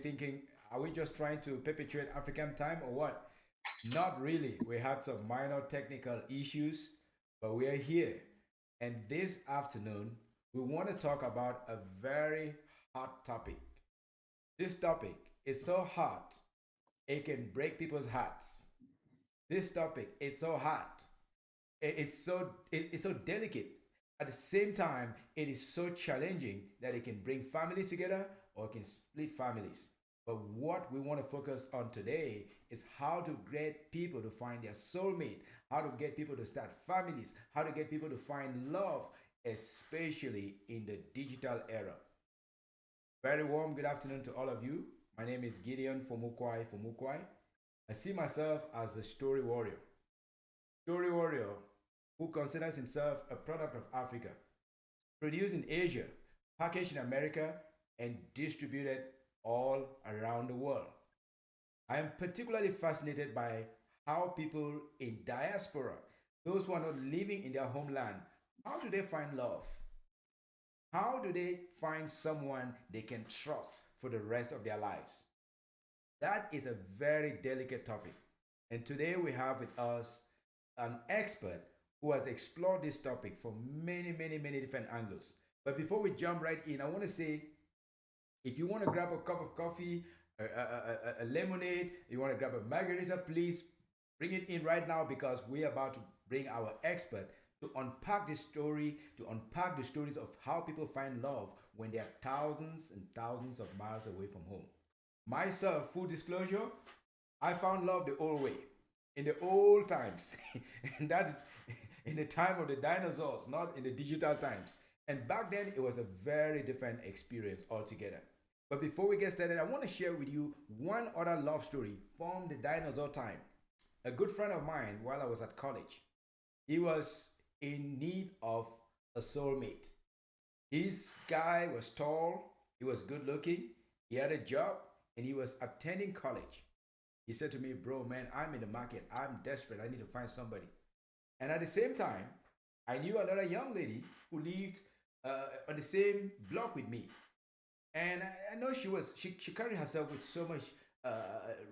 Thinking, are we just trying to perpetuate African time or what? Not really. We had some minor technical issues, but we are here. And this afternoon, we want to talk about a very hot topic. This topic is so hot, it can break people's hearts. This topic is so hot, it's so delicate. At the same time, it is so challenging that it can bring families together or it can split families. But what we want to focus on today is how to get people to find their soulmate, how to get people to start families, how to get people to find love, especially in the digital era. Very warm good afternoon to all of you. My name is Gideon Fomukwai. I see myself as a story warrior. Story warrior who considers himself a product of Africa, produced in Asia, packaged in America, and distributed all around the world. I am particularly fascinated by how people in diaspora, those who are not living in their homeland, how do they find love? How do they find someone they can trust for the rest of their lives? That is a very delicate topic. And today we have with us an expert who has explored this topic from many different angles. But before we jump right in, I want to say if you want to grab a cup of coffee, a lemonade, you want to grab a margarita, please bring it in right now because we're about to bring our expert to unpack this story, to unpack the stories of how people find love when they are thousands and thousands of miles away from home. Myself, full disclosure, I found love the old way, in the old times. And that's in the time of the dinosaurs, not in the digital times. And back then, it was a very different experience altogether. But before we get started, I want to share with you one other love story from the dinosaur time. A good friend of mine, while I was at college, he was in need of a soulmate. His guy was tall, he was good looking, he had a job, and he was attending college. He said to me, "Bro, man, I'm in the market. I'm desperate. I need to find somebody." And at the same time, I knew another young lady who lived on the same block with me. And I know she carried herself with so much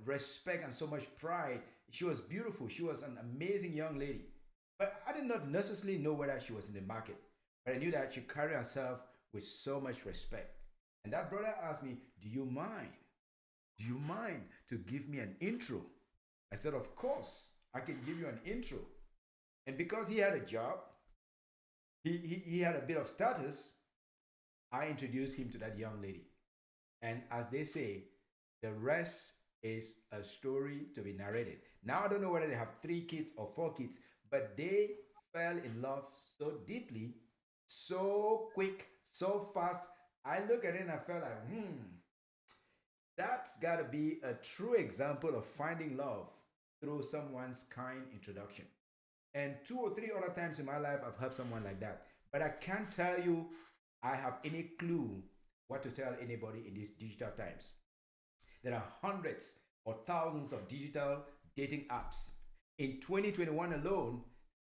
respect and so much pride. She was beautiful. She was an amazing young lady. But I did not necessarily know whether she was in the market. But I knew that she carried herself with so much respect. And that brother asked me, "Do you mind? Do you mind to give me an intro?" I said, "Of course, I can give you an intro." And because he had a job, he had a bit of status, I introduced him to that young lady. And as they say, the rest is a story to be narrated. Now, I don't know whether they have three kids or four kids, but they fell in love so deeply, so quick, so fast. I look at it and I felt like, that's got to be a true example of finding love through someone's kind introduction. And two or three other times in my life, I've helped someone like that. But I can't tell you I have any clue what to tell anybody in these digital times. There are hundreds or thousands of digital dating apps. In 2021 alone,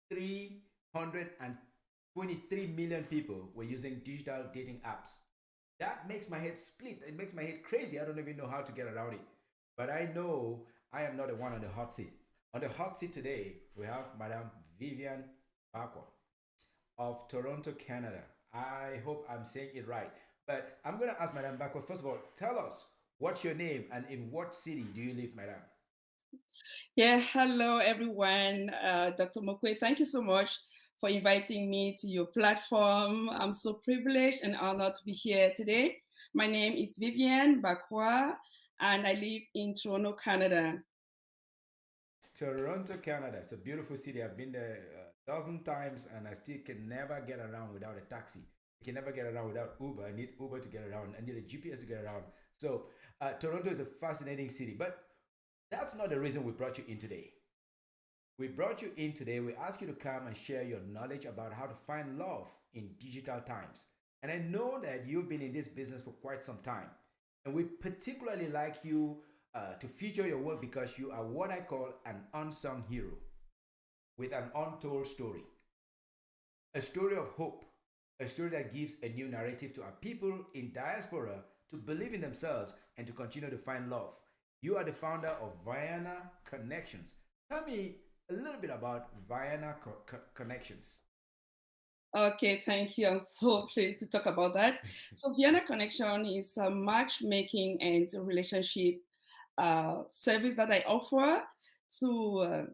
323 million people were using digital dating apps. That makes my head split. It makes my head crazy. I don't even know how to get around it. But I know I am not the one on the hot seat. On the hot seat today, we have Madame Vivian Bakwa of Toronto, Canada. I hope I'm saying it right. But I'm going to ask Madame Bakwa, first of all, tell us what's your name and in what city do you live, Madame? Yeah, hello everyone. Dr. Mokwe, thank you so much for inviting me to your platform. I'm so privileged and honored to be here today. My name is Vivian Bakwa, and I live in Toronto, Canada. Toronto, Canada. It's a beautiful city. I've been there a dozen times and I still can never get around without a taxi. I can never get around without Uber. I need Uber to get around. I need a GPS to get around. So, Toronto is a fascinating city. But that's not the reason we brought you in today. We brought you in today. We asked you to come and share your knowledge about how to find love in digital times. And I know that you've been in this business for quite some time. And we particularly like you to feature your work because you are what I call an unsung hero with an untold story. A story of hope, a story that gives a new narrative to our people in diaspora to believe in themselves, and to continue to find love. You are the founder of Vienna Connections. Tell me a little bit about Vienna Connections. Okay, thank you. I'm so pleased to talk about that. So, Vienna Connection is a matchmaking and relationship service that I offer to,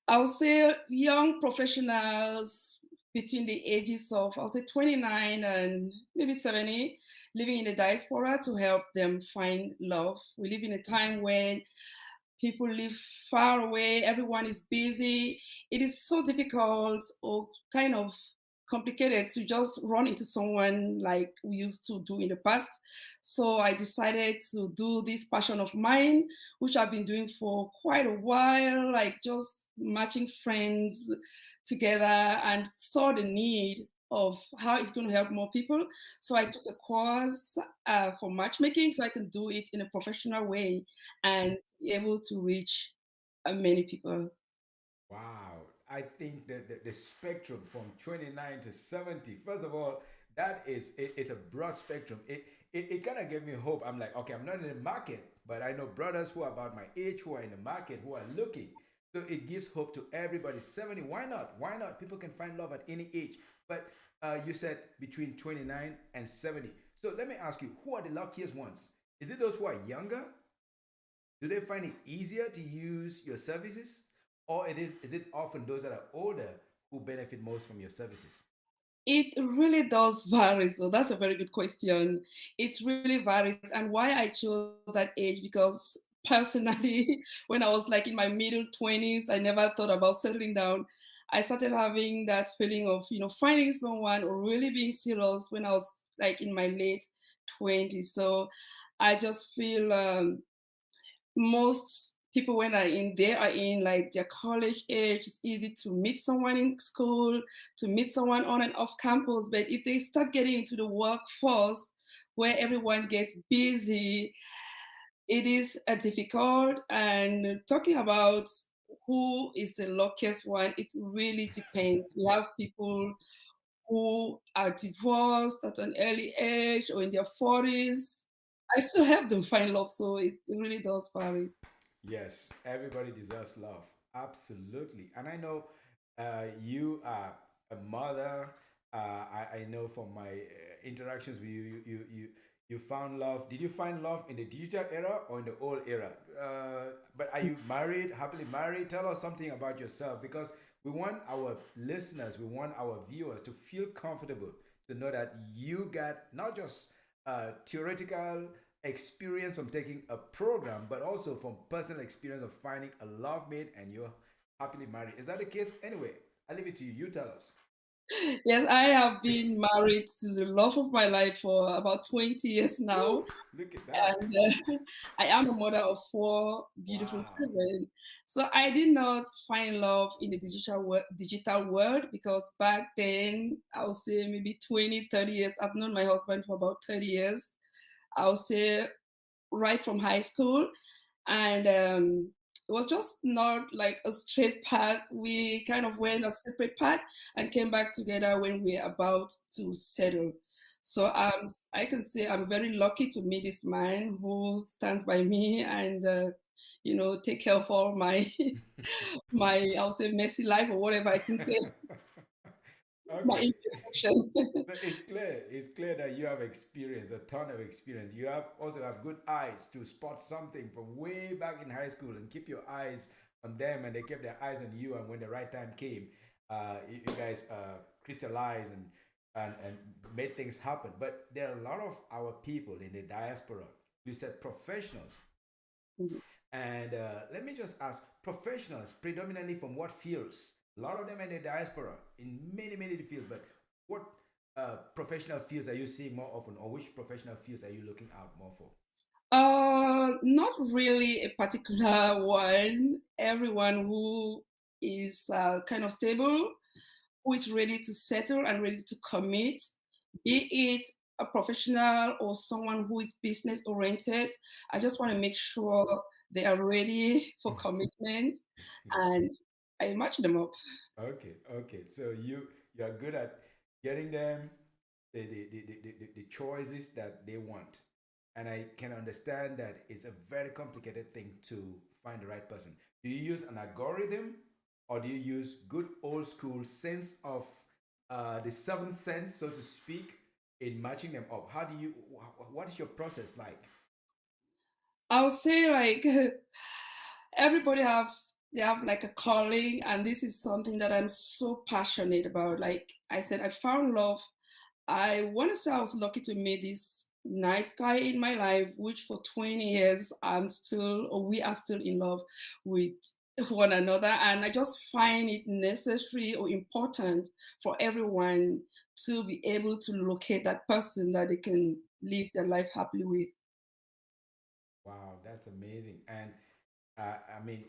I'll say, young professionals between the ages of, I'll say, 29 and maybe 70, living in the diaspora to help them find love. We live in a time when people live far away, everyone is busy. It is so difficult or kind of complicated to just run into someone like we used to do in the past. So I decided to do this passion of mine, which I've been doing for quite a while, like just matching friends together, and saw the need of how it's going to help more people. So I took a course for matchmaking so I can do it in a professional way and be able to reach many people. Wow. I think that the spectrum from 29 to 70, first of all, it's a broad spectrum. It kind of gave me hope. I'm like, okay, I'm not in the market, but I know brothers who are about my age who are in the market who are looking. So it gives hope to everybody. 70, why not? Why not? People can find love at any age. But you said between 29 and 70. So let me ask you, who are the luckiest ones? Is it those who are younger? Do they find it easier to use your services? Or is it often those that are older who benefit most from your services? It really does vary. So that's a very good question. It really varies. And why I chose that age, because personally, when I was like in my middle 20s, I never thought about settling down. I started having that feeling of, finding someone or really being serious when I was like in my late 20s. So I just feel most people when are in there are in like their college age. It's easy to meet someone in school, to meet someone on and off campus, but if they start getting into the workforce where everyone gets busy, it is a difficult. And talking about who is the luckiest one, it really depends. We have people who are divorced at an early age or in their 40s. I still help them find love, so it really does vary. Yes, everybody deserves love. Absolutely. And I know you are a mother. I know from my interactions with you, you found love. Did you find love in the digital era or in the old era? But are you married, happily married? Tell us something about yourself because we want our listeners, we want our viewers to feel comfortable to know that you got not just theoretical experience from taking a program, but also from personal experience of finding a love mate and you're happily married. Is that the case? Anyway, I leave it to you. You tell us. Yes, I have been married to the love of my life for about 20 years now. Woo, look at that. And I am a mother of four beautiful Wow. children. So I did not find love in the digital world because back then, I would say maybe 20, 30 years. I've known my husband for about 30 years. I would say right from high school. And it was just not like a straight path. We kind of went a separate path and came back together when we were about to settle. So I can say I'm very lucky to meet this man who stands by me and take care of all my my I'll say messy life or whatever I can say, my Okay. imperfection. So it's clear that you have experience, a ton of experience. You have also have good eyes to spot something from way back in high school and keep your eyes on them, and they kept their eyes on you. And when the right time came, you guys crystallized and made things happen. But there are a lot of our people in the diaspora. You said professionals, and let me just ask: professionals predominantly from what fields? A lot of them in the diaspora in many fields, but what professional fields are you seeing more often, or which professional fields are you looking out more for? Not really a particular one. Everyone who is kind of stable, who is ready to settle and ready to commit, be it a professional or someone who is business oriented. I just want to make sure they are ready for commitment and I match them up. Okay, okay. So you are good at getting them the choices that they want. and I can understand that it's a very complicated thing to find the right person. Do you use an algorithm, or do you use good old school sense of the seventh sense, so to speak, in matching them up? How do you? What is your process like? I'll say like everybody have they have like a calling, and this is something that I'm so passionate about. Like I said, I found love. I want to say I was lucky to meet this nice guy in my life, which for 20 years I'm still, or we are still in love with one another. And I just find it necessary or important for everyone to be able to locate that person that they can live their life happily with. Wow, that's amazing. And I mean,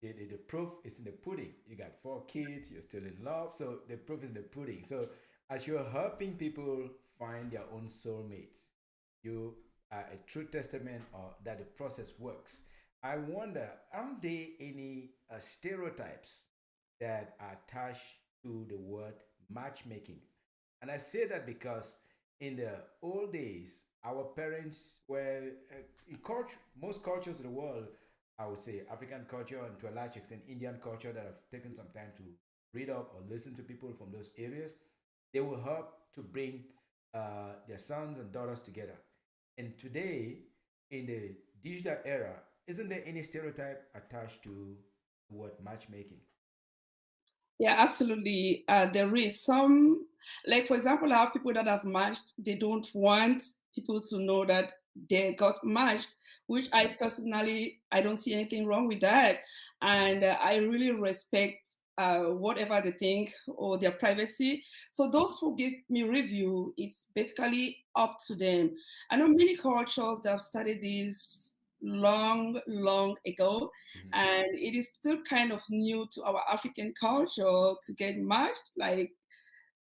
the proof is in the pudding. You got four kids, you're still in love. So the proof is in the pudding. So as you're helping people find their own soulmates, you are a true testament of that the process works. I wonder, aren't there any stereotypes that are attached to the word matchmaking? And I say that because in the old days, our parents were in culture, most cultures of the world, I would say African culture and to a large extent Indian culture that have taken some time to read up or listen to people from those areas, they will help to bring their sons and daughters together. And today, in the digital era, isn't there any stereotype attached to the word matchmaking? Yeah, absolutely. There is some, like for example, I have people that have matched. They don't want people to know that they got matched, which I personally I don't see anything wrong with that, and I really respect whatever they think or their privacy. So those who give me review, it's basically up to them. I know many cultures that have studied this long, long ago, Mhm. and it is still kind of new to our African culture to get matched. Like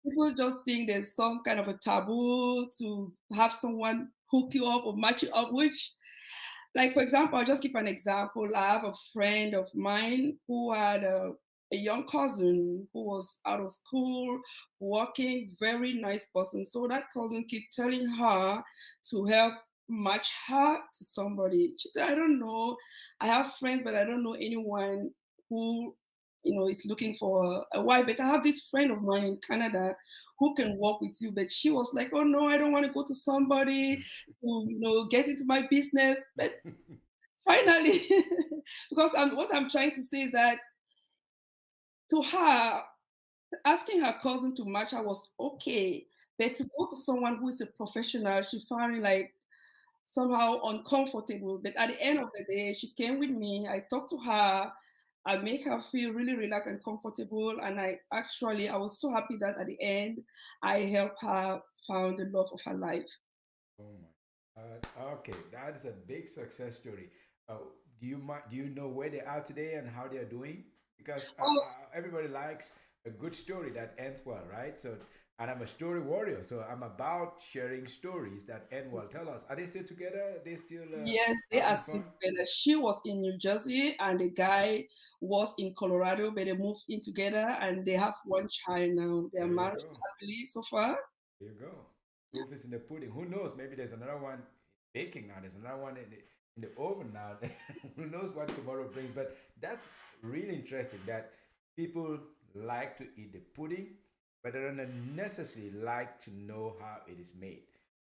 people just think there's some kind of a taboo to have someone hook you up or match you up, which like for example, I'll just give an example. I have a friend of mine who had a young cousin who was out of school, working, very nice person. So that cousin keep telling her to help match her to somebody. She said, I don't know. I have friends, but I don't know anyone who is looking for a wife. But I have this friend of mine in Canada who can work with you. But she was like, oh no, I don't want to go to somebody to get into my business. But finally, because what I'm trying to say is that to her, asking her cousin to match her was okay, but to go to someone who is a professional, she found it like somehow uncomfortable. But at the end of the day, she came with me. I talked to her. I make her feel really relaxed and comfortable. And I was so happy that at the end, I helped her found the love of her life. Oh my God. Okay, that is a big success story. Do you know where they are today and how they are doing? Because Oh, everybody likes a good story that ends well, right? So, and I'm a story warrior, so I'm about sharing stories that end well. Tell us, are they still together? Are they still yes, they are having still fun? together. She was in New Jersey and the guy was in Colorado, but they moved in together and they have one child now. They are There you married go. happily so far. There you go. Proof is in the pudding. Who knows? Maybe there's another one baking now. There's another one in the oven now. Who knows what tomorrow brings? But that's really interesting that people like to eat the pudding, but they don't necessarily like to know how it is made.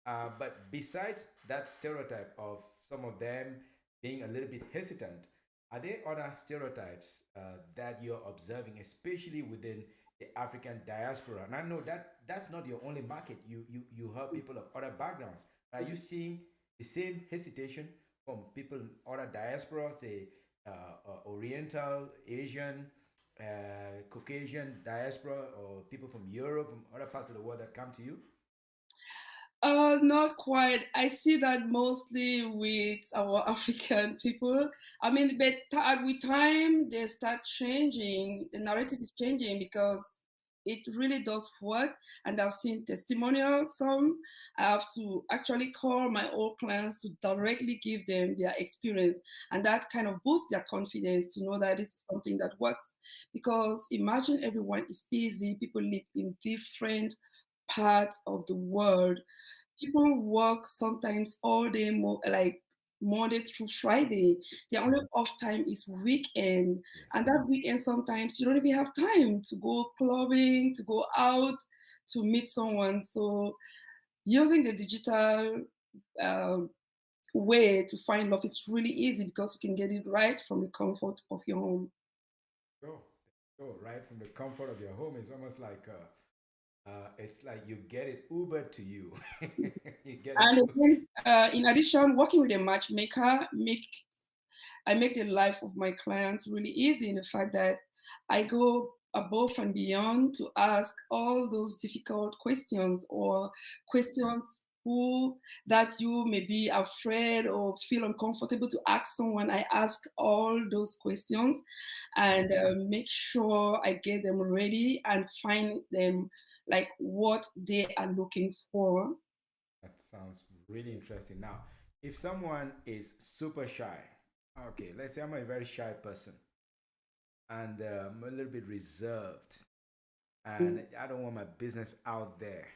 But besides that stereotype of some of them being a little bit hesitant, are there other stereotypes that you're observing, especially within the African diaspora? And I know that that's not your only market. You help people of other backgrounds. Are you seeing the same hesitation from people in other diaspora, say Oriental, Asian, Caucasian diaspora, or people from Europe, from other parts of the world that come to you? Not quite. I see that mostly with our African people. I mean, but with time, they start changing. The narrative is changing because it really does work. And I've seen testimonials. Some I have to actually call my old clients to directly give them their experience. And that kind of boosts their confidence to know that this is something that works. Because imagine everyone is busy, people live in different parts of the world. people work sometimes all day, like Monday through Friday. Their only Mhm. off time is weekend, Yes. and that weekend sometimes you don't even have time to go clubbing, to go out, to meet someone. So using the digital um, way to find love is really easy because you can get it right from the comfort of your home. Go. Go right from the comfort of your home. It's almost like it's like you get it Uber to you. You get it. And again, in addition, working with a matchmaker I make the life of my clients really easy in the fact that I go above and beyond to ask all those difficult questions or questions who that you may be afraid or feel uncomfortable to ask someone. I ask all those questions and make sure I get them ready and find them like what they are looking for. That sounds really interesting. Now, if someone is super shy, okay, let's say I'm a very shy person and I'm a little bit reserved and I don't want my business out there.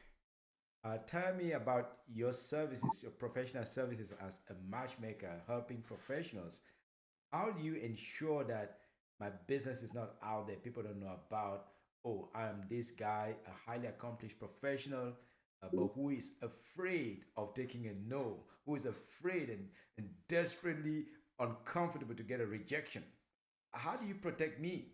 Tell me about your services, your professional services as a matchmaker, helping professionals. How do you ensure that my business is not out there? People don't know about, oh, I'm this guy, a highly accomplished professional, but who is afraid of taking a no, who is afraid and desperately uncomfortable to get a rejection. How do you protect me?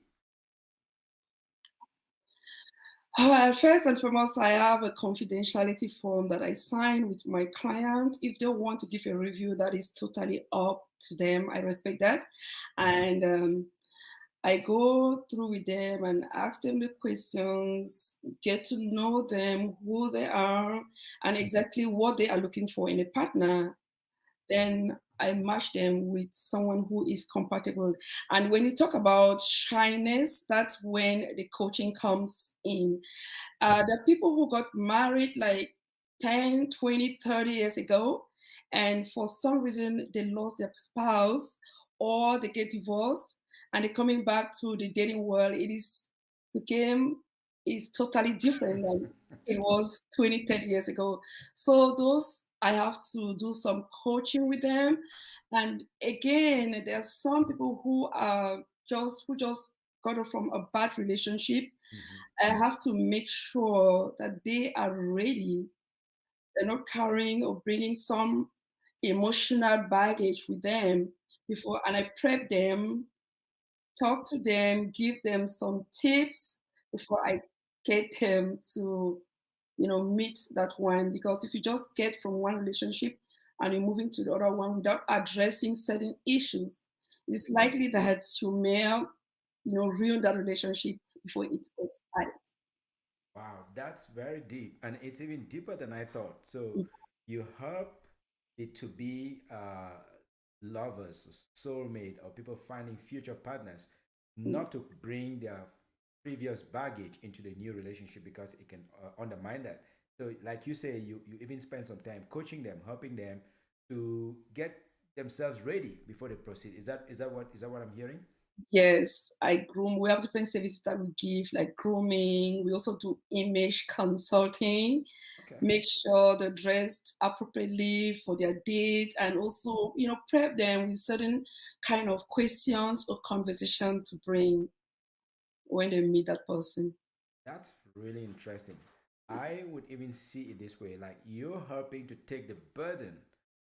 First and foremost, I have a confidentiality form that I sign with my client. If they want to give a review, that is totally up to them. I respect that. Mhm. And I go through with them and ask them the questions, get to know them, who they are, and exactly what they are looking for in a partner. Then I match them with someone who is compatible. And when you talk about shyness, that's when the coaching comes in. The people who got married like 10, 20, 30 years ago, and for some reason they lost their spouse or they get divorced and they're coming back to the dating world, the game is totally different than it was 20, 30 years ago. So those I have to do some coaching with them. And again, there are some people who just got off from a bad relationship. Mhm. I have to make sure that they are ready. They're not carrying or bringing some emotional baggage with them before, and I prep them, talk to them, give them some tips before I get them to, meet that one. Because if you just get from one relationship and you're moving to the other one without addressing certain issues, it's likely that you may, ruin that relationship before it gets started. Wow, that's very deep, and it's even deeper than I thought. So you help it to be lovers, soulmate, or people finding future partners, not to bring their previous baggage into the new relationship because it can undermine that. So, like you say, you even spend some time coaching them, helping them to get themselves ready before they proceed. Is that what I'm hearing? Yes, I groom. We have different services that we give, like grooming. We also do image consulting, Okay. make sure they're dressed appropriately for their date, and also, prep them with certain kind of questions or conversation to bring when they meet that person. That's really interesting. I would even see it this way, like you're helping to take the burden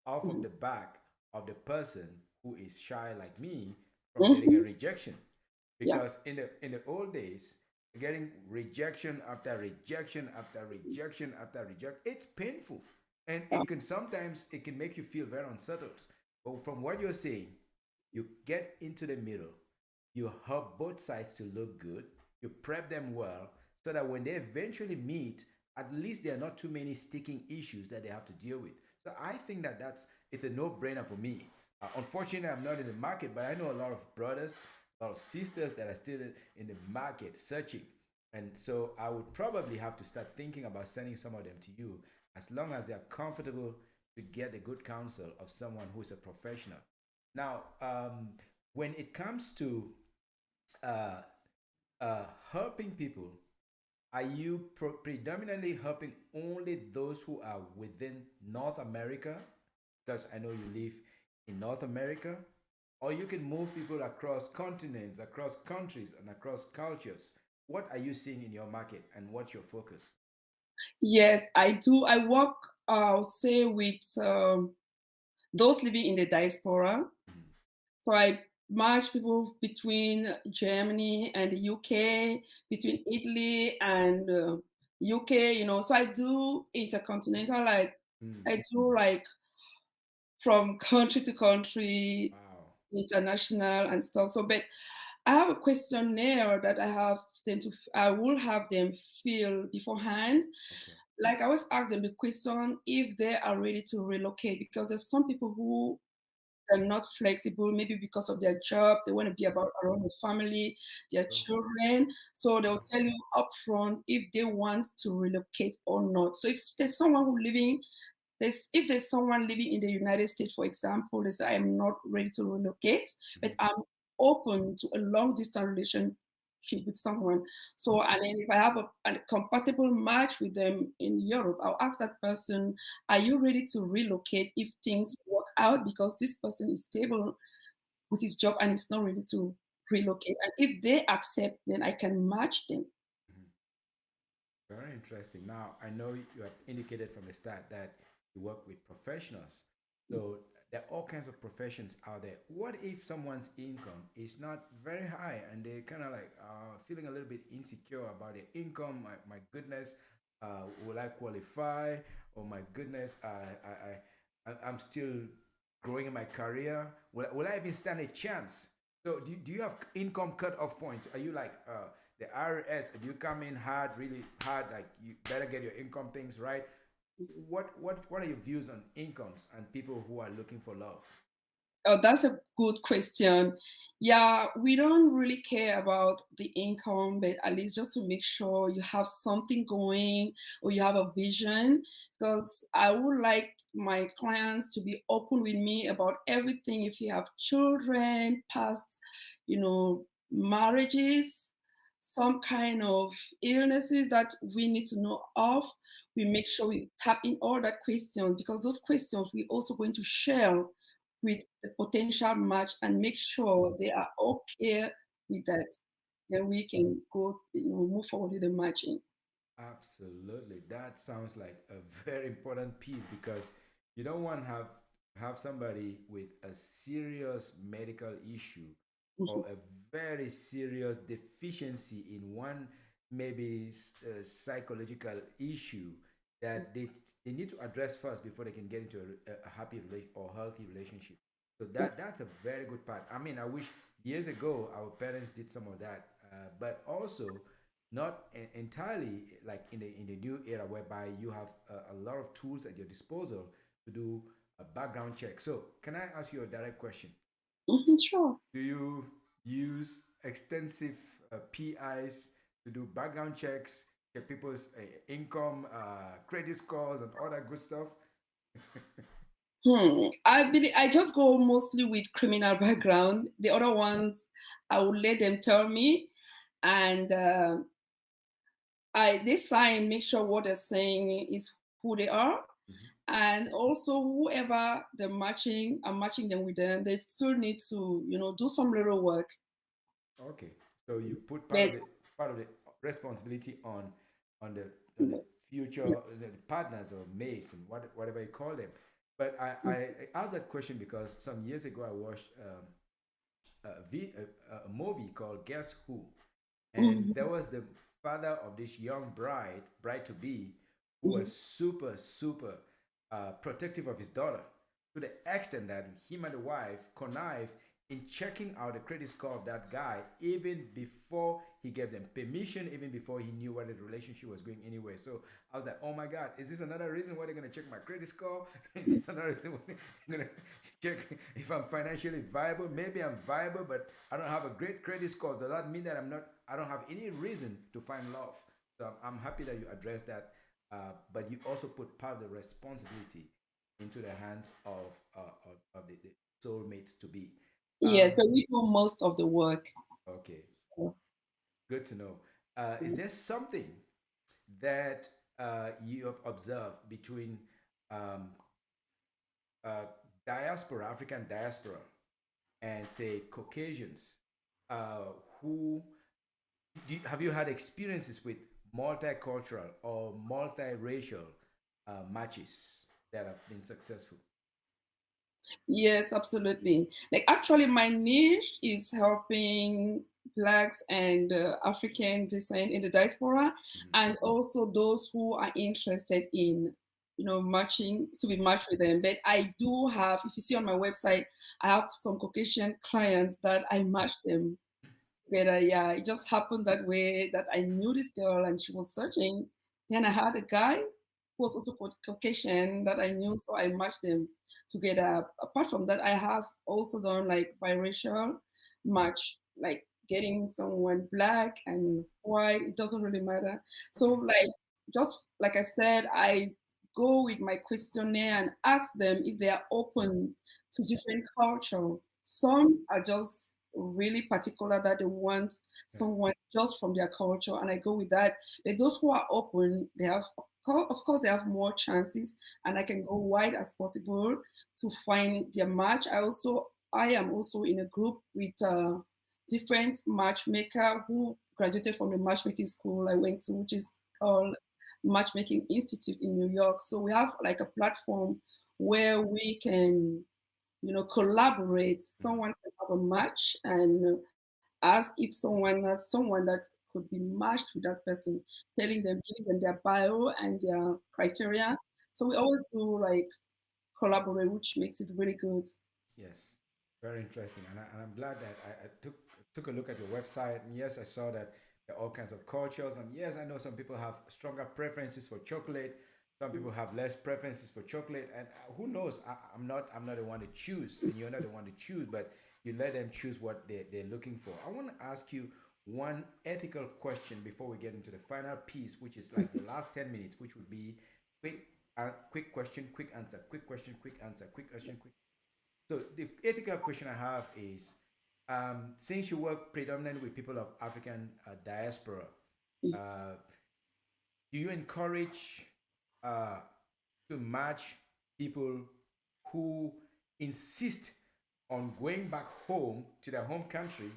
off of Mhm. the back of the person who is shy like me from getting a Mhm. rejection. Yeah. Because in the old days, getting rejection after rejection after rejection after rejection, it's painful. And Yeah. it can make you feel very unsettled. But from what you're saying, you get into the middle, you help both sides to look good, you prep them well so that when they eventually meet, at least there are not too many sticking issues that they have to deal with. So I think that it's a no-brainer for me. Unfortunately, I'm not in the market, but I know a lot of brothers, a lot of sisters that are still in the market searching. And so I would probably have to start thinking about sending some of them to you as long as they're comfortable to get the good counsel of someone who is a professional. Now, when it comes to uh, helping people, are you predominantly helping only those who are within North America? Because I know you live in North America, or you can move people across continents, across countries, and across cultures. What are you seeing in your market, and what's your focus? Yes, I do. I work, say, with those living in the diaspora. Mhm. So I match people between Germany and the UK, between Italy and UK. So I do intercontinental, like Mm. I do like from country to country, Wow. international and stuff. So, but I have a questionnaire that I will have them fill beforehand. Okay. Like I always ask them the question if they are ready to relocate, because there's some people who are not flexible, maybe because of their job, they want to be about around the family, their Sure. children. So they'll Sure. tell you upfront if they want to relocate or not. So if there's someone who living if there's someone living in the United States, for example, they say I'm not ready to relocate, but Mhm. I'm open to a long distance relationship with someone. So, and then if I have a compatible match with them in Europe, I'll ask that person, are you ready to relocate if things work out? Because this person is stable with his job and is not ready to relocate. And if they accept, then I can match them. Mhm. Very interesting. Now, I know you have indicated from the start that you work with professionals. So there are all kinds of professions out there. What if someone's income is not very high and they kind of like feeling a little bit insecure about their income? My goodness, will I qualify? Oh my goodness, I'm still growing in my career. Will I even stand a chance? So do you have income cutoff points? Are you like the IRS? Do you come in hard, really hard, like you better get your income things right? What are your views on incomes and people who are looking for love? Oh, that's a good question. Yeah, we don't really care about the income, but at least just to make sure you have something going or you have a vision. Because I would like my clients to be open with me about everything. If you have children, past, marriages, some kind of illnesses that we need to know of, we make sure we tap in all that questions, because those questions we're also going to share with the potential match and make sure they are okay with that. Then we can go, move forward with the matching. Absolutely. That sounds like a very important piece because you don't want to have somebody with a serious medical issue Mhm. or a very serious deficiency in one maybe psychological issue that they need to address first before they can get into a happy or healthy relationship. So Yes. that's a very good part. I mean, I wish years ago our parents did some of that, but also not entirely like in the new era whereby you have a lot of tools at your disposal to do a background check. So, can I ask you a direct question? Mhm, sure. Do you use extensive PIs to do background checks, check people's income, credit scores, and all that good stuff? I believe I just go mostly with criminal background. The other ones, I will let them tell me, and I they sign, make sure what they're saying is who they are, Mhm. and also whoever they're matching, I'm matching them with them. They still need to, do some little work. Okay, so you put But part of the responsibility on the yes, future yes. the partners or mates and whatever you call them. But I asked that question because some years ago I watched a movie called Guess Who, and Mhm, there was the father of this young bride to be, who was mhm. super protective of his daughter to the extent that him and the wife connived in checking out the credit score of that guy even before he gave them permission, even before he knew where the relationship was going anyway. So I was like, oh my God, is this another reason why they're gonna check my credit score? Is this another reason why they're gonna check if I'm financially viable? Maybe I'm viable, but I don't have a great credit score. Does that mean that I don't have any reason to find love? So I'm happy that you addressed that. But you also put part of the responsibility into the hands of the soulmates to be. Yes, Um, but we do most of the work. okay, Yeah. good to know. Is there something? that you have observed between um, uh, diaspora, African diaspora, and say Caucasians, uh, who have you had experiences with multicultural or multiracial matches that have been successful? Yes, absolutely. Like actually, my niche is helping Blacks and African descent in the diaspora, Mhm. and also those who are interested in, matching to be matched with them. But I do have, if you see on my website, I have some Caucasian clients that I match them together. Yeah, it just happened that way that I knew this girl and she was searching. Then I had a guy who was also Caucasian that I knew, so I matched them together. Apart from that, I have also done like biracial match, like getting someone black and white. It doesn't really matter. So Okay. like just like I said, I go with my questionnaire and ask them if they are open to different culture. Some are just really particular that they want Yes. someone just from their culture, and I go with that. But those who are open, they have, of course, they have more chances, and I can go wide as possible to find their match. I am also in a group with different matchmaker who graduated from the matchmaking school I went to, which is called Matchmaking Institute in New York. So we have like a platform where we can, collaborate. Mhm. Someone can have a match and ask if someone has someone that could be matched with that person, telling them, giving them their bio and their criteria. So we always do like collaborate, which makes it really good. Yes, very interesting, and I'm glad that I took a look at your website. And yes, I saw that there are all kinds of cultures, and yes, I know some people have stronger preferences for chocolate. Some people have less preferences for chocolate, and who knows? I'm not the one to choose, and you're not the one to choose, but you let them choose what they're looking for. I want to ask you one ethical question before we get into the final piece, which is like the last 10 minutes, which would be quick, quick question, quick answer, quick question, quick answer, quick question, quick. So the ethical question I have is, since you work predominantly with people of African diaspora, uh, do you encourage uh, to match people who insist on going back home to their home country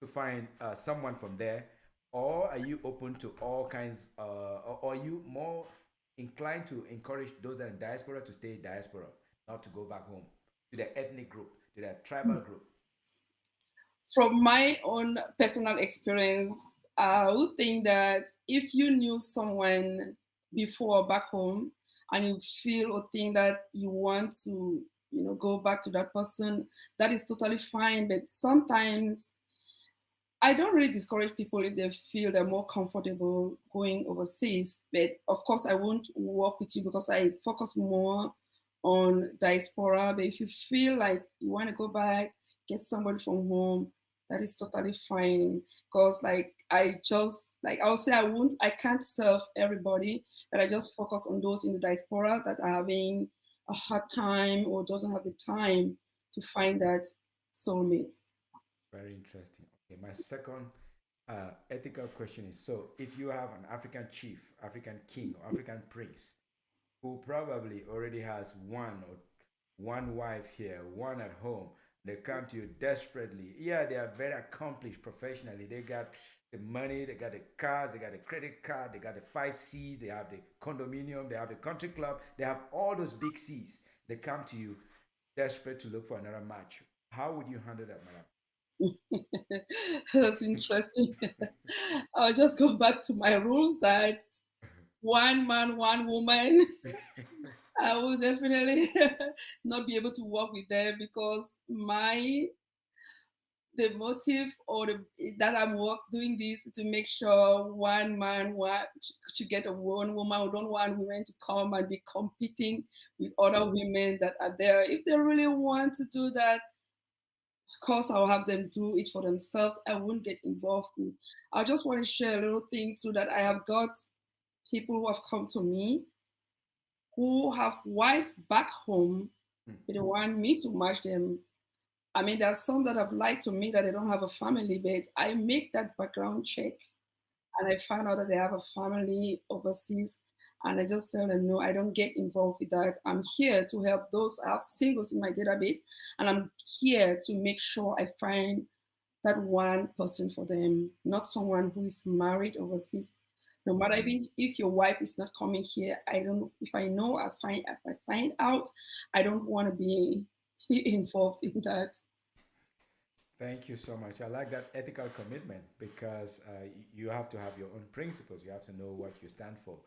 to find someone from there, or are you open to all kinds, or are you more inclined to encourage those that are in diaspora to stay in diaspora, not to go back home to their ethnic group, to their tribal group? From my own personal experience, I would think that if you knew someone before back home and you feel or think that you want to, go back to that person, that is totally fine. But sometimes I don't really discourage people if they feel they're more comfortable going overseas. But of course, I won't work with you because I focus more on diaspora. But if you feel like you want to go back, get somebody from home, that is totally fine. Because like I would say I can't serve everybody, but I just focus on those in the diaspora that are having a hard time or doesn't have the time to find that soulmate. Very interesting. Okay, my second ethical question is, so if you have an African chief, African king, or African prince who probably already has one wife here, one at home. They come to you desperately. Yeah, they are very accomplished professionally. They got the money, they got the cars, they got the credit card, they got the 5 C's, they have the condominium, they have the country club, they have all those big C's. They come to you desperate to look for another match. How would you handle that, madam? That's interesting. I'll just go back to my rules that one man, one woman. I will definitely not be able to work with them because the motive or that I'm doing this to make sure one man to get a one woman. We don't want women to come and be competing with other women that are there. If they really want to do that, of course, I'll have them do it for themselves. I won't get involved with. I just want to share a little thing too that I have got people who have come to me who have wives back home, but they want me to match them. I mean, there are some that have lied to me that they don't have a family, but I make that background check. and I found out that they have a family overseas. And I just tell them, no, I don't get involved with that. I'm here to help those. I have singles in my database, and I'm here to make sure I find that one person for them, not someone who is married overseas. No matter if your wife is not coming here, I don't. If I know, if I find out, I don't want to be involved in that. Thank you so much. I like that ethical commitment because you have to have your own principles. You have to know what you stand for.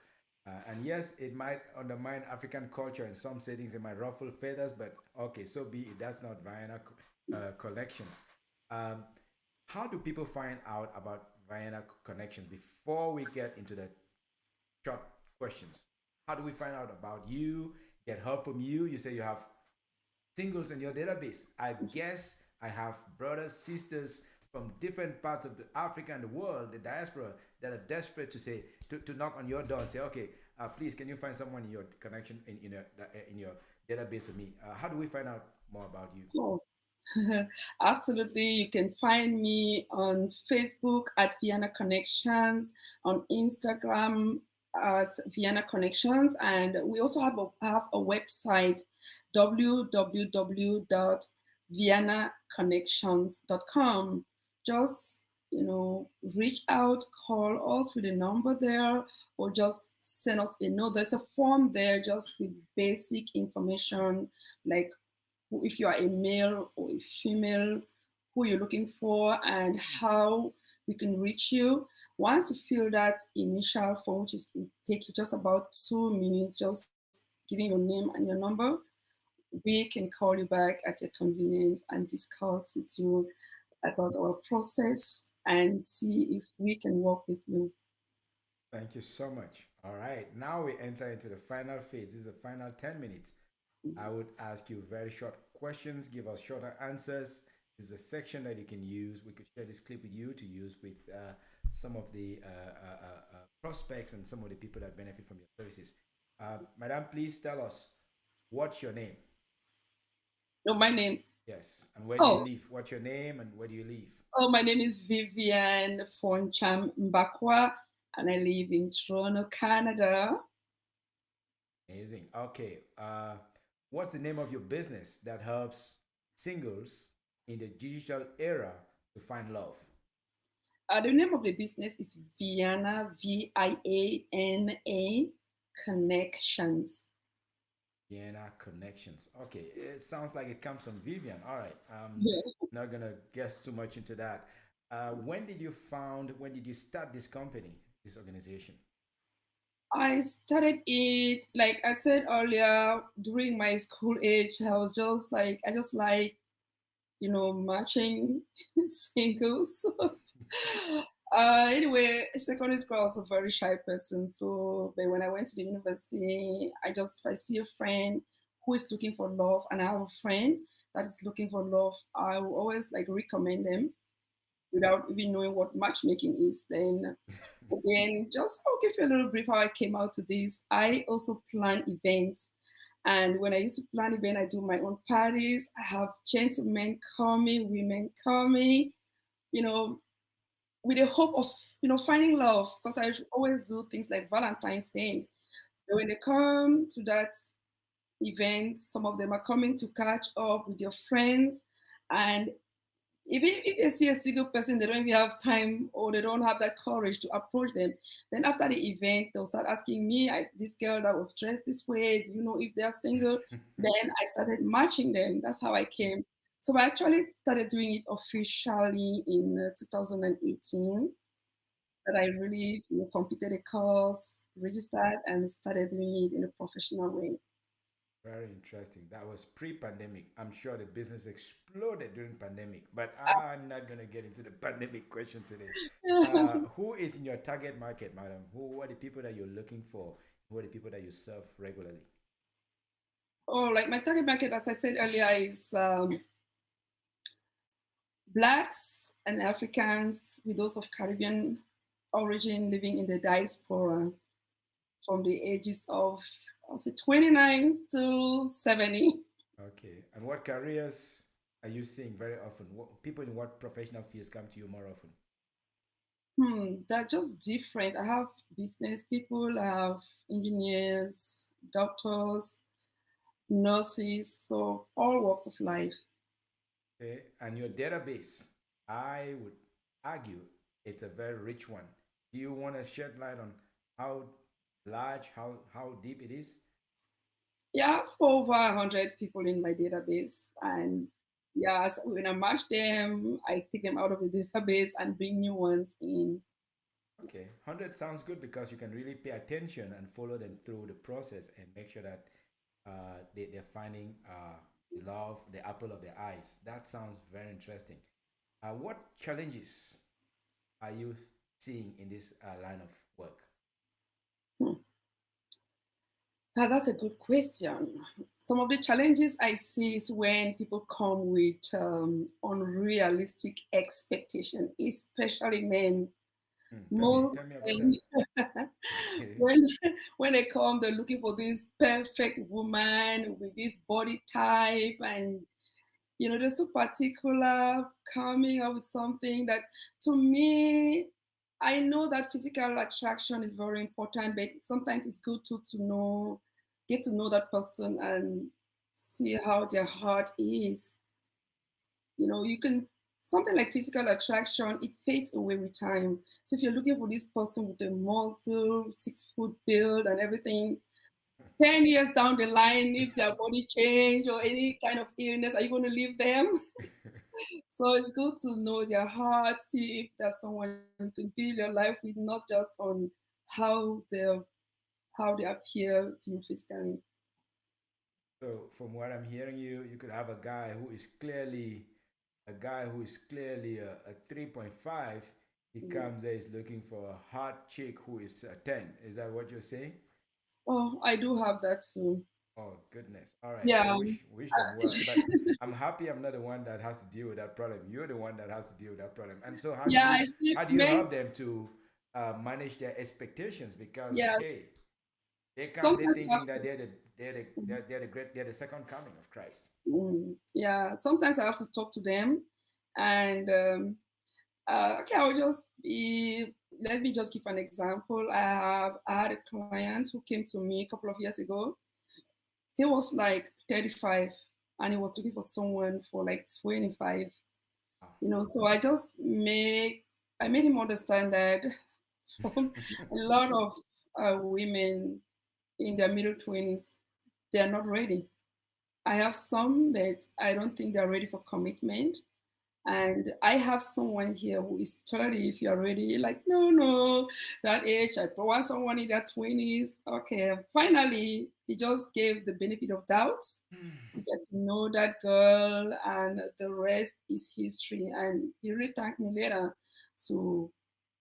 And yes, it might undermine African culture in some settings. It might ruffle feathers, but okay, so be it. That's not Vienna Collections. Um, how do people find out about Vienna Connections before we get into the short questions? How do we find out about you? Get help from you? You say you have singles in your database. I guess I have brothers, sisters from different parts of the Africa and the world, the diaspora, that are desperate to say to knock on your door and say, okay, please, can you find someone in your connection in your database with me? How do we find out more about you? Oh, absolutely. You can find me on Facebook at Vienna Connections, on Instagram at Vienna Connections, and we also have a website, www.viennaconnections.com. Just, reach out, call us with a number there, or just send us a note. There's a form there just with basic information like if you are a male or a female, who you're looking for, and how we can reach you. Once you fill that initial form, which is it take you just about 2 minutes, just giving your name and your number, we can call you back at your convenience and discuss with you about our process and see if we can work with you. Thank you so much. All right, now we enter into the final phase. This is the final 10 minutes. I would ask you very short questions, give us shorter answers. This is a section that you can use. We could share this clip with you to use with some of the prospects and some of the people that benefit from your services. Madam, please tell us what's your name? Oh, my name. Yes, and where do you Oh, live? What's your name and where do you live? my name is Vivian Foncham Mbakwa, and I live in Toronto, Canada. Amazing. Okay. What's the name of your business that helps singles in the digital era to find love? The name of the business is Vienna, Viana Connections. Vienna Connections. Okay, it sounds like it comes from Vivian. All right, Yeah. not gonna guess too much into that. When did you start this company, this organization? I started it, like I said earlier, during my school age. I was just like, I just like, matching singles. Anyway, secondary school, I was a very shy person. So, but when I went to the university, if I see a friend who is looking for love, and I have a friend that is looking for love, I will always like recommend them without even knowing what matchmaking is. Then just I'll give you a little brief how I came out to this. I also plan events. And when I used to plan events, I do my own parties. I have gentlemen coming, women coming, you know, with the hope of, finding love. Because I always do things like Valentine's Day. So when they come to that event, some of them are coming to catch up with your friends. And even if they see a single person, they don't even have time or they don't have that courage to approach them. Then after the event, they'll start asking me, this girl that was dressed this way, do you know if they're single? Then I started matching them. That's how I came. So I actually started doing it officially in 2018. That I really completed a course, registered, and started doing it in a professional way. Very interesting. That was pre-pandemic. I'm sure the business exploded during pandemic, but I'm not gonna get into the pandemic question today. Who is in your target market, madam? Who are the people that you're looking for? Who are the people that you serve regularly? Oh, like my target market, as I said earlier, is Blacks and Africans with those of Caribbean origin living in the diaspora from the ages of, I'll say, 29 to 70. Okay. And what careers are you seeing very often? What people in what professional fields come to you more often? They're just different. I have business people, I have engineers, doctors, nurses, so all walks of life. Okay? And your database, I would argue it's a very rich one. Do you want to shed light on how large, how deep it is? Yeah, I have over 100 people in my database. And yeah, so when I match them, I take them out of the database and bring new ones in. Okay, 100 sounds good because you can really pay attention and follow them through the process and make sure that they're finding the love, the apple of their eyes. That sounds very interesting. What challenges are you seeing in this line of work? Hmm. That's a good question. Some of the challenges I see is when people come with unrealistic expectation, especially men. Hmm, Most tell me about men, that. when when they come, they're looking for this perfect woman with this body type, and they're so particular, coming up with something that, to me, I know that physical attraction is very important, but sometimes it's good to know, get to know that person and see how their heart is. You can, something like physical attraction, it fades away with time. So if you're looking for this person with a muscle, 6 foot build and everything, 10 years down the line, if their body change or any kind of illness, are you going to leave them? So it's good to know their heart, see if there's someone you can build your life with, not just on how they how they appear to you physically. So from what I'm hearing you could have a guy who is clearly a 3.5. He Mm. comes there, is looking for a hot chick who is a 10. Is that what you're saying? Oh, I do have that too. Oh goodness. All right. I Yeah. wish them well. But I'm happy I'm not the one that has to deal with that problem. You're the one that has to deal with that problem. And so Yeah, I see how do you men. help them to manage their expectations? Because Yeah, hey, they come they sometimes you have thinking that they're the second coming of Christ. yeah, sometimes I have to talk to them, and okay, I'll just be. Let me just give an example. I had a client who came to me a couple of years ago. He was like 35, and he was looking for someone for like 25. Wow. So I made him understand that a lot of women in their middle 20s, they're not ready. I have some, but I don't think they're ready for commitment. And I have someone here who is 30. If you're ready, like, no, no, that age, I want someone in their 20s. Okay, finally, he just gave the benefit of doubt. You get to know that girl, and the rest is history. And he really thanked me later to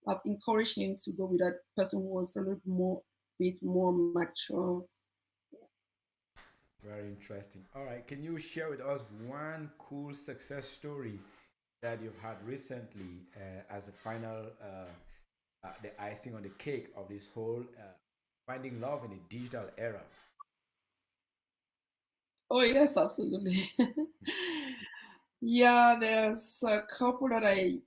have encouraged him to go with that person who was a little more, bit more mature. Very interesting. All right. Can you share with us one cool success story that you've had recently as a final, the icing on the cake of this whole finding love in a digital era? Oh, yes, absolutely. Yeah, there's a couple that I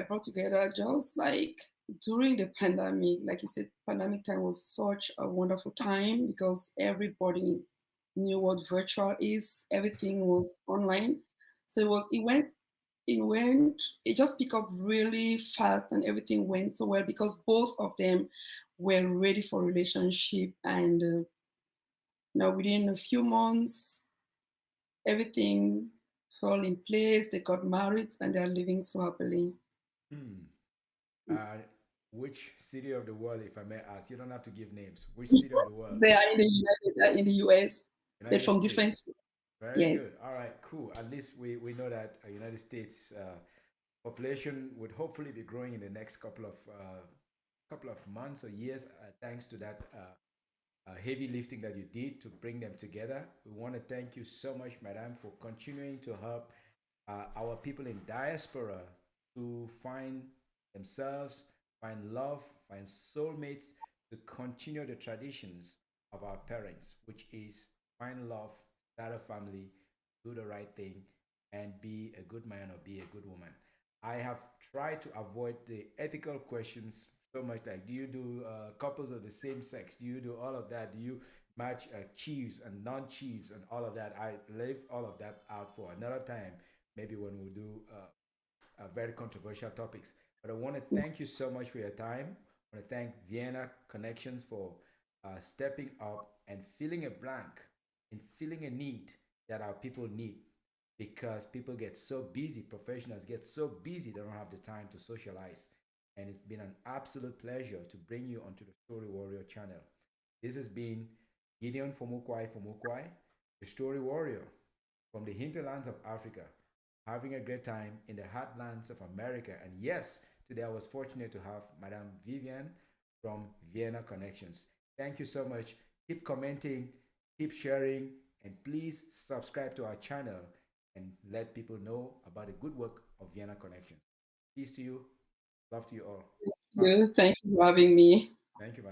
brought together just like during the pandemic. Like you said, pandemic time was such a wonderful time because everybody knew what virtual is. Everything was online. So it just picked up really fast and everything went so well because both of them were ready for relationship. And now within a few months, everything fell in place. They got married and they're living so happily. Hmm. Uh, which city of the world, if I may ask? You don't have to give names. Which city of the world? They are in the US. They're United from different States. cities. Very Yes. good. All right, cool. At least we know that United States population would hopefully be growing in the next couple of months or years, thanks to that heavy lifting that you did to bring them together. We want to thank you so much, Madam, for continuing to help our people in diaspora to find themselves, find love, find soulmates, to continue the traditions of our parents, which is find love, start a family, do the right thing, and be a good man or be a good woman. I have tried to avoid the ethical questions so much. Like, do you do couples of the same sex? Do you do all of that? Do you match chiefs and non-chiefs and all of that? I leave all of that out for another time. Maybe when we do very controversial topics. But I want to thank you so much for your time. I want to thank Vienna Connections for stepping up and filling a blank and filling a need that our people need, because people get so busy, professionals get so busy, they don't have the time to socialize. And it's been an absolute pleasure to bring you onto the Story Warrior channel. This has been Gideon Fomukwai, the Story Warrior from the hinterlands of Africa, having a great time in the heartlands of America. And yes, today I was fortunate to have Madame Vivian from Vienna Connections. Thank you so much. Keep commenting, keep sharing, and please subscribe to our channel and let people know about the good work of Vienna Connections. Peace to you. Love to you all. Bye. Thank you for having me. Thank you.